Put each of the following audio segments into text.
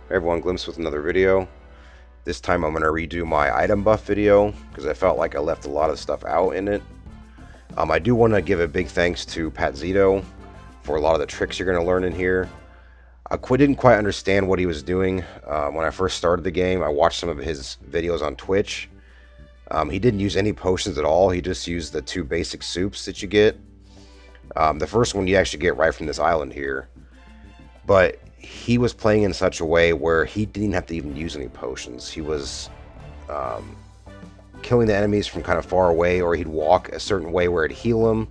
Hey everyone, Glimpse with another video. This time I'm going to redo my item buff video because I felt like I left a lot of stuff out in it. I do want to give a big thanks to Pat Zito for a lot of the tricks you're going to learn in here. Didn't quite understand what he was doing when I first started the game. I watched some of his videos on Twitch. He didn't use any potions at all. He just used the two basic soups that you get. The first one you actually get right from this island here. But he was playing in such a way where he didn't have to even use any potions. He was killing the enemies from kind of far away, or he'd walk a certain way where it'd heal him.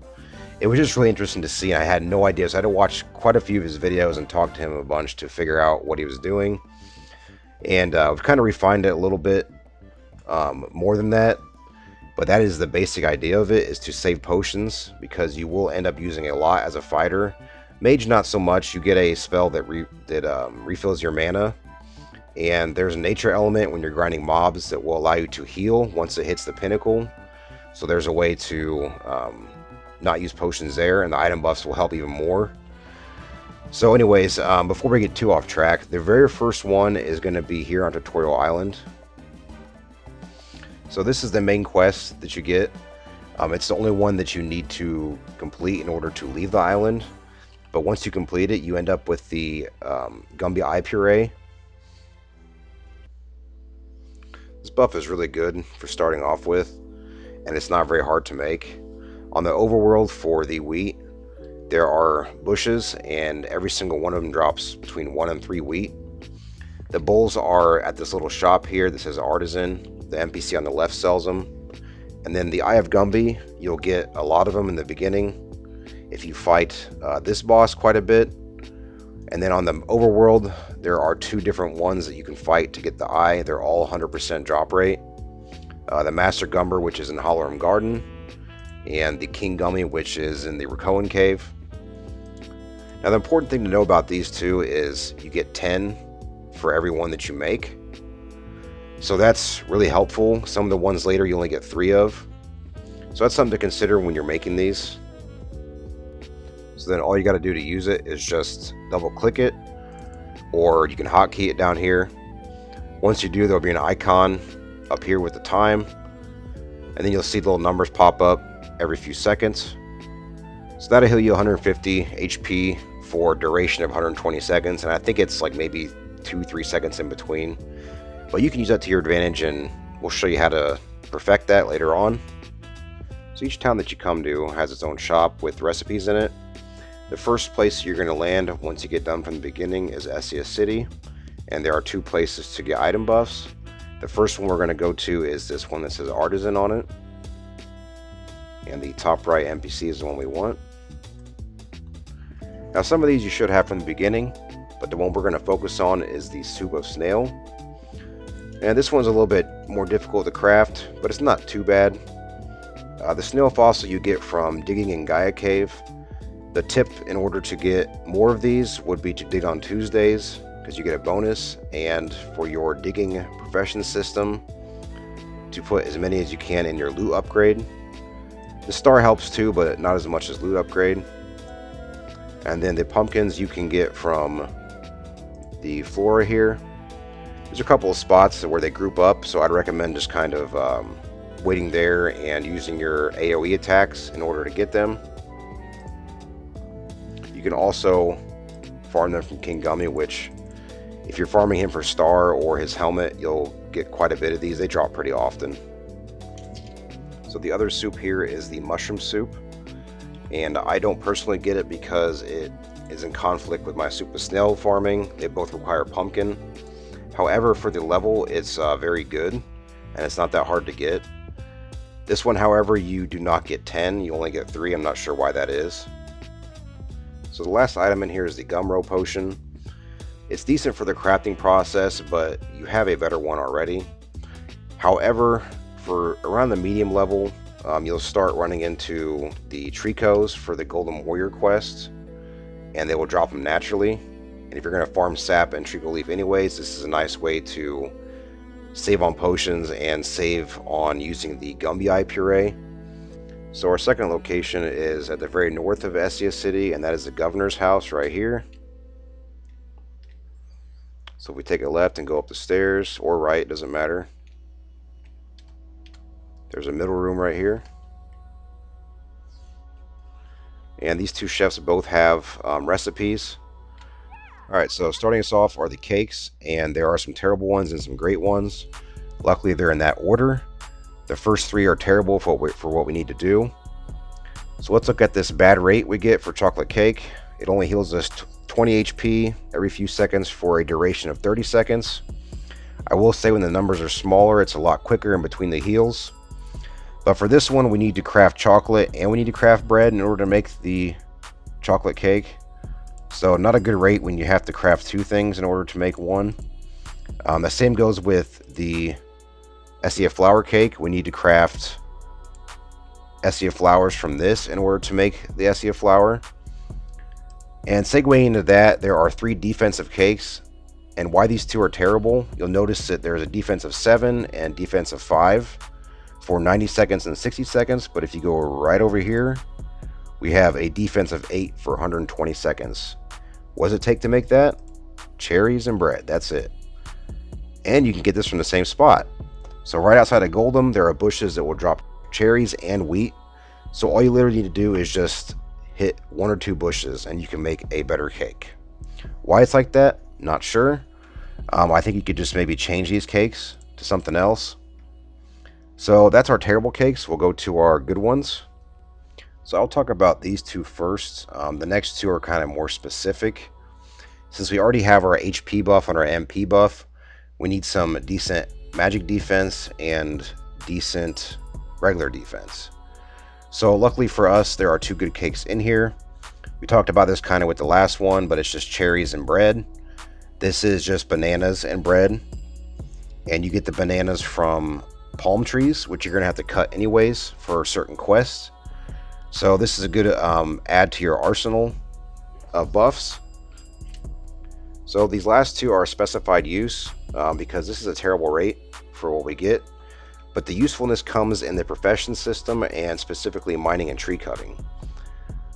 It was just really interesting to see. I had no idea, so I had to watch quite a few of his videos and talk to him a bunch to figure out what he was doing. And we've kind of refined it a little bit more than that. But that is the basic idea of it, is to save potions, because you will end up using a lot as a fighter. Mage, not so much. You get a spell that refills your mana, and there's a nature element when you're grinding mobs that will allow you to heal once it hits the pinnacle. So there's a way to not use potions there, and the item buffs will help even more. So anyways, before we get too off track, the very first one is going to be here on Tutorial Island. So this is the main quest that you get. It's the only one that you need to complete in order to leave the island. But once you complete it, you end up with the Gumby Eye Puree. This buff is really good for starting off with, and it's not very hard to make. On the overworld for the wheat, there are bushes, and every single one of them drops between 1 and 3 wheat. The bowls are at this little shop here that says Artisan. The NPC on the left sells them. And then the Eye of Gumby, you'll get a lot of them in the beginning if you fight this boss quite a bit. And then on the overworld, there are 2 different ones that you can fight to get the eye. They're all 100% drop rate. The Master Gumber, which is in Hollowham Garden, and the King Gummy, which is in the Rakoan Cave. Now the important thing to know about these two is you get 10 for every one that you make. So that's really helpful. Some of the ones later you only get 3 of. So that's something to consider when you're making these. So then all you got to do to use it is just double click it, or you can hotkey it down here. Once you do, there'll be an icon up here with the time, and then you'll see the little numbers pop up every few seconds. So that'll heal you 150 HP for a duration of 120 seconds, and I think it's like maybe 2-3 seconds in between. But you can use that to your advantage, and we'll show you how to perfect that later on. So each town that you come to has its own shop with recipes in it. The first place you're going to land once you get done from the beginning is Essia City, and there are 2 places to get item buffs. The first one we're going to go to is this one that says Artisan on it, and the top right NPC is the one we want. Now some of these you should have from the beginning, but the one we're going to focus on is the Soup of Snail. And this one's a little bit more difficult to craft, but it's not too bad. The snail fossil you get from digging in Gaia Cave. The tip in order to get more of these would be to dig on Tuesdays, because you get a bonus, and for your digging profession system, to put as many as you can in your loot upgrade. The star helps too, but not as much as loot upgrade. And then the pumpkins you can get from the flora here. There's a couple of spots where they group up, so I'd recommend just kind of waiting there and using your AoE attacks in order to get them. You can also farm them from King Gummy, which if you're farming him for star or his helmet, you'll get quite a bit of these. They drop pretty often. So the other soup here is the mushroom soup, and I don't personally get it because it is in conflict with my soup of snail farming. They both require pumpkin. However, for the level, it's very good, and it's not that hard to get. This one, however, you do not get 10, you only get 3. I'm not sure why that is. So the last item in here is the Gumro Potion. It's decent for the crafting process, but you have a better one already. However, for around the medium level, you'll start running into the Tricos for the Golden Warrior quest, and they will drop them naturally. And if you're going to farm sap and Trico Leaf anyways, this is a nice way to save on potions and save on using the Gumby Eye Puree. So our second location is at the very north of Essia City, and that is the governor's house right here. So if we take a left and go up the stairs, or right, doesn't matter. There's a middle room right here. And these two chefs both have recipes. Alright, so starting us off are the cakes, and there are some terrible ones and some great ones. Luckily, they're in that order. The first three are terrible for what we need to do. So let's look at this bad rate we get for chocolate cake. It only heals us 20 HP every few seconds for a duration of 30 seconds. I will say when the numbers are smaller, it's a lot quicker in between the heals. But for this one, we need to craft chocolate and we need to craft bread in order to make the chocolate cake. So not a good rate when you have to craft two things in order to make one. The same goes with the Essia flour cake. We need to craft Essia flours from this in order to make the Essia flour. And segueing into that, there are 3 defensive cakes. And why these two are terrible, you'll notice that there's a defense of 7 and defense of 5 for 90 seconds and 60 seconds. But if you go right over here, we have a defense of 8 for 120 seconds. What does it take to make that? Cherries and bread, that's it. And you can get this from the same spot. So right outside of Goldham, there are bushes that will drop cherries and wheat. So all you literally need to do is just hit 1 or 2 bushes and you can make a better cake. Why it's like that? Not sure. I think you could just maybe change these cakes to something else. So that's our terrible cakes. We'll go to our good ones. So I'll talk about these two first. The next two are kind of more specific. Since we already have our HP buff on our MP buff, we need some decent magic defense and decent regular defense. So luckily for us, there are 2 good cakes in here. We talked about this kind of with the last one, but it's just cherries and bread. This is just bananas and bread. And you get the bananas from palm trees, which you're going to have to cut anyways for certain quests. So this is a good add to your arsenal of buffs. So these last 2 are specified use because this is a terrible rate for what we get. But the usefulness comes in the profession system and specifically mining and tree cutting.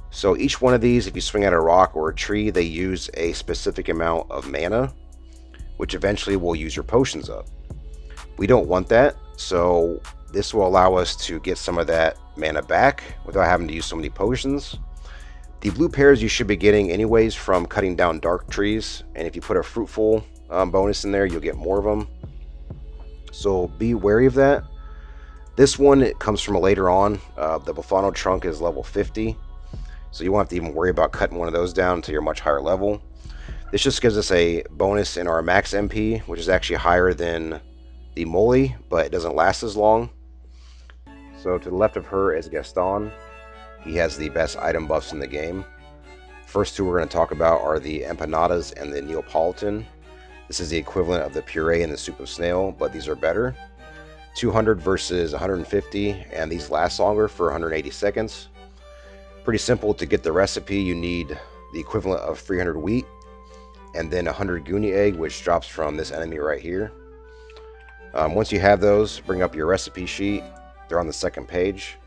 So each one of these, if you swing at a rock or a tree, they use a specific amount of mana, which eventually will use your potions up. We don't want that, so this will allow us to get some of that mana back without having to use so many potions. The blue pears you should be getting anyways from cutting down dark trees, and if you put a fruitful bonus in there, you'll get more of them. So be wary of that. This one, it comes from later on. The Bufano trunk is level 50, so you won't have to even worry about cutting one of those down until you're much higher level. This just gives us a bonus in our max MP, which is actually higher than the Moly, but it doesn't last as long. So to the left of her is Gaston. He has the best item buffs in the game. First 2 we're going to talk about are the Empanadas and the Neapolitan. This is the equivalent of the puree and the soup of snail, but these are better. 200 versus 150, and these last longer for 180 seconds. Pretty simple to get the recipe. You need the equivalent of 300 wheat, and then 100 Goonie egg, which drops from this enemy right here. Once you have those, bring up your recipe sheet. They're on the second page.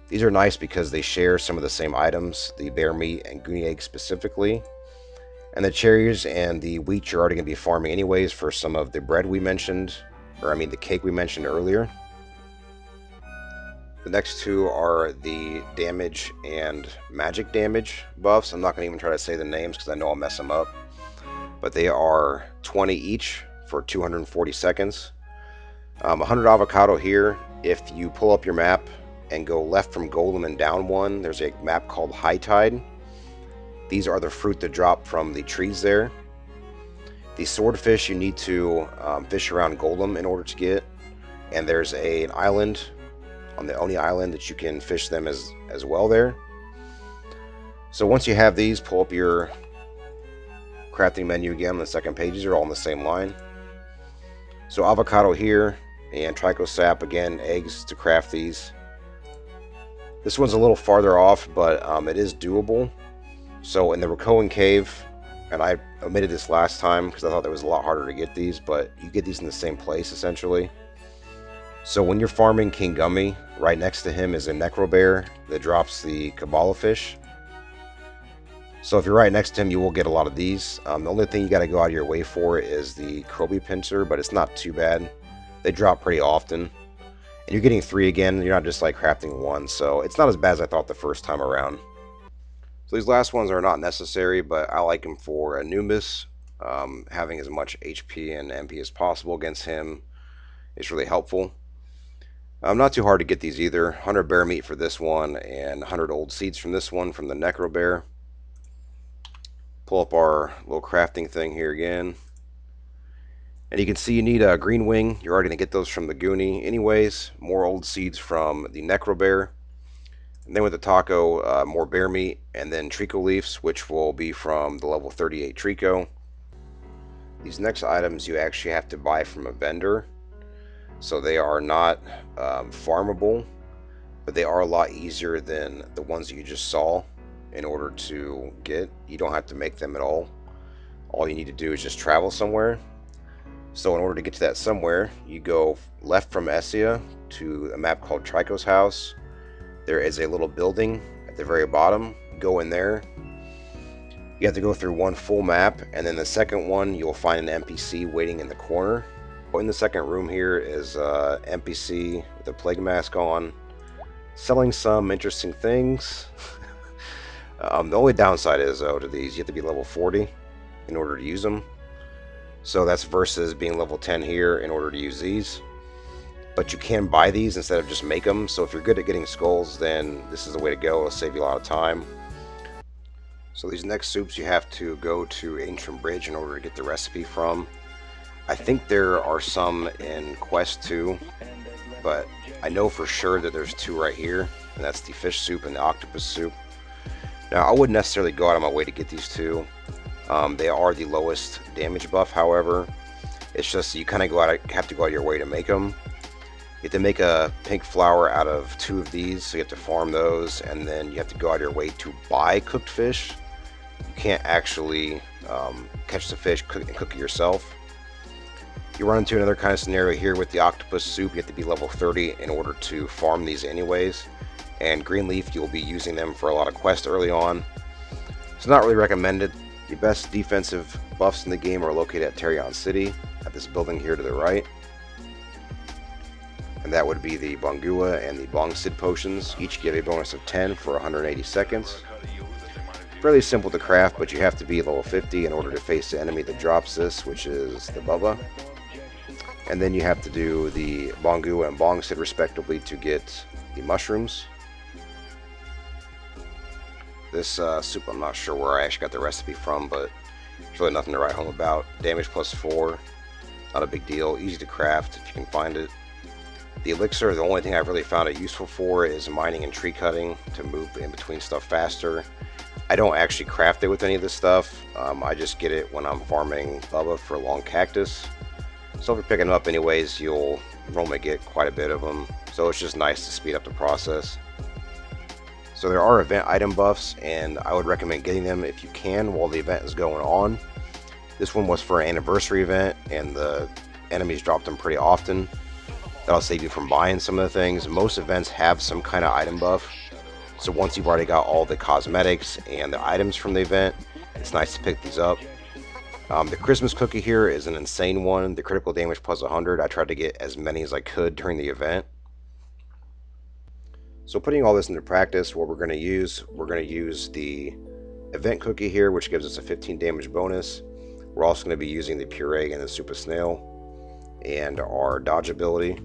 These are nice because they share some of the same items, the bear meat and Goonie egg specifically. And the cherries and the wheat you're already going to be farming anyways for some of the bread we mentioned, or I mean the cake we mentioned earlier. The next 2 are the damage and magic damage buffs. I'm not going to even try to say the names because I know I'll mess them up. But they are 20 each for 240 seconds. 100 avocado here. If you pull up your map and go left from Golem and down 1, there's a map called High Tide. These are the fruit that drop from the trees there. The swordfish you need to fish around Golem in order to get. And there's an island on the Oni Island that you can fish them as well there. So once you have these, pull up your crafting menu again on the second page. These are all on the same line. So avocado here and trico sap, again, eggs to craft these. This one's a little farther off, but it is doable. So in the Rakoan Cave, and I omitted this last time because I thought it was a lot harder to get these, but you get these in the same place essentially. So when you're farming King Gummy, right next to him is a Necro Bear that drops the Kabbalah fish. So if you're right next to him, you will get a lot of these. The only thing you got to go out of your way for is the Kroby pincer, but it's not too bad. They drop pretty often. And you're getting 3 again, you're not just like crafting 1, so it's not as bad as I thought the first time around. So these last ones are not necessary, but I like them for Anubis. Having as much HP and MP as possible against him is really helpful. Not too hard to get these either. 100 bear meat for this one, and 100 old seeds from this one from the Necro Bear. Pull up our little crafting thing here again. And you can see you need a green wing. You're already going to get those from the Goonie anyways. More old seeds from the Necro Bear. And then with the taco, more bear meat, and then Trico leaves, which will be from the level 38 Trico. These next items you actually have to buy from a vendor. So they are not farmable, but they are a lot easier than the ones that you just saw in order to get. You don't have to make them at all. All you need to do is just travel somewhere. So in order to get to that somewhere, you go left from Essia to a map called Trico's House. There is a little building at the very bottom. Go in there. You have to go through one full map, and then the second one you'll find an NPC waiting in the corner. In the second room here is NPC with a plague mask on, selling some interesting things. The only downside is, though, to these, you have to be level 40 in order to use them. So that's versus being level 10 here in order to use these. But you can buy these instead of just make them. So if you're good at getting skulls, then this is the way to go. It'll save you a lot of time. So these next soups you have to go to Ancient Bridge in order to get the recipe from. I think there are some in Quest 2, but I know for sure that there's 2 right here, and that's the fish soup and the octopus soup. Now, I wouldn't necessarily go out of my way to get these 2. They are the lowest damage buff, however. It's just you kind of have to go out of your way to make them. You have to make a pink flour out of 2 of these, so you have to farm those, and then you have to go out of your way to buy cooked fish. You can't actually catch the fish and cook it yourself. You run into another kind of scenario here with the octopus soup. You have to be level 30 in order to farm these anyways. And green leaf, you'll be using them for a lot of quests early on. It's not really recommended. The best defensive buffs in the game are located at Tarion City, at this building here to the right. And that would be the Bongua and the Bongcid potions. Each give a bonus of 10 for 180 seconds. Fairly simple to craft, but you have to be level 50 in order to face the enemy that drops this, which is the Bubba. And then you have to do the Bongua and Bongcid respectively to get the mushrooms. This soup, I'm not sure where I actually got the recipe from, but it's really nothing to write home about. Damage plus 4, not a big deal, easy to craft if you can find it. The elixir, the only thing I've really found it useful for is mining and tree cutting to move in between stuff faster. I don't actually craft it with any of this stuff. I just get it when I'm farming Bubba for long cactus. So if you're picking them up anyways, you'll normally get quite a bit of them. So it's just nice to speed up the process. So there are event item buffs, and I would recommend getting them if you can while the event is going on. This one was for an anniversary event, and the enemies dropped them pretty often. That'll save you from buying some of the things. Most events have some kind of item buff. So once you've already got all the cosmetics and the items from the event, it's nice to pick these up. The Christmas cookie here is an insane one. The critical damage plus 100. I tried to get as many as I could during the event. So putting all this into practice, what we're going to use the event cookie here, which gives us a 15 damage bonus. We're also going to be using the puree and the soup of snail and our dodge ability.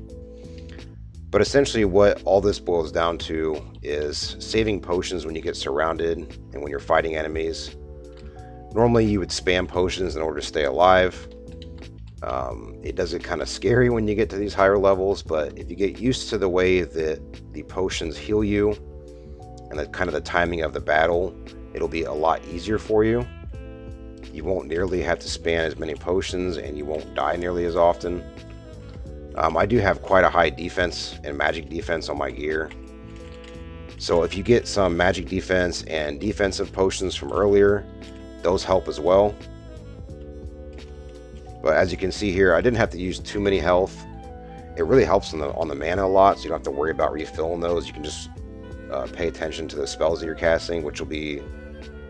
But essentially what all this boils down to is saving potions when you get surrounded and when you're fighting enemies. Normally you would spam potions in order to stay alive. It does get kind of scary when you get to these higher levels, but if you get used to the way that the potions heal you and the kind of the timing of the battle, it'll be a lot easier for you. You won't nearly have to spam as many potions, and you won't die nearly as often. I do have quite a high defense and magic defense on my gear. So if you get some magic defense and defensive potions from earlier, those help as well. But as you can see here, I didn't have to use too many health. It really helps on the mana a lot, so you don't have to worry about refilling those. You can just pay attention to the spells that you're casting, which will be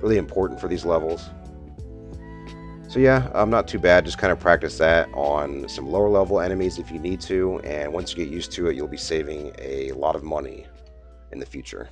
really important for these levels. So yeah, not too bad. Just kind of practice that on some lower level enemies if you need to, and once you get used to it, you'll be saving a lot of money in the future.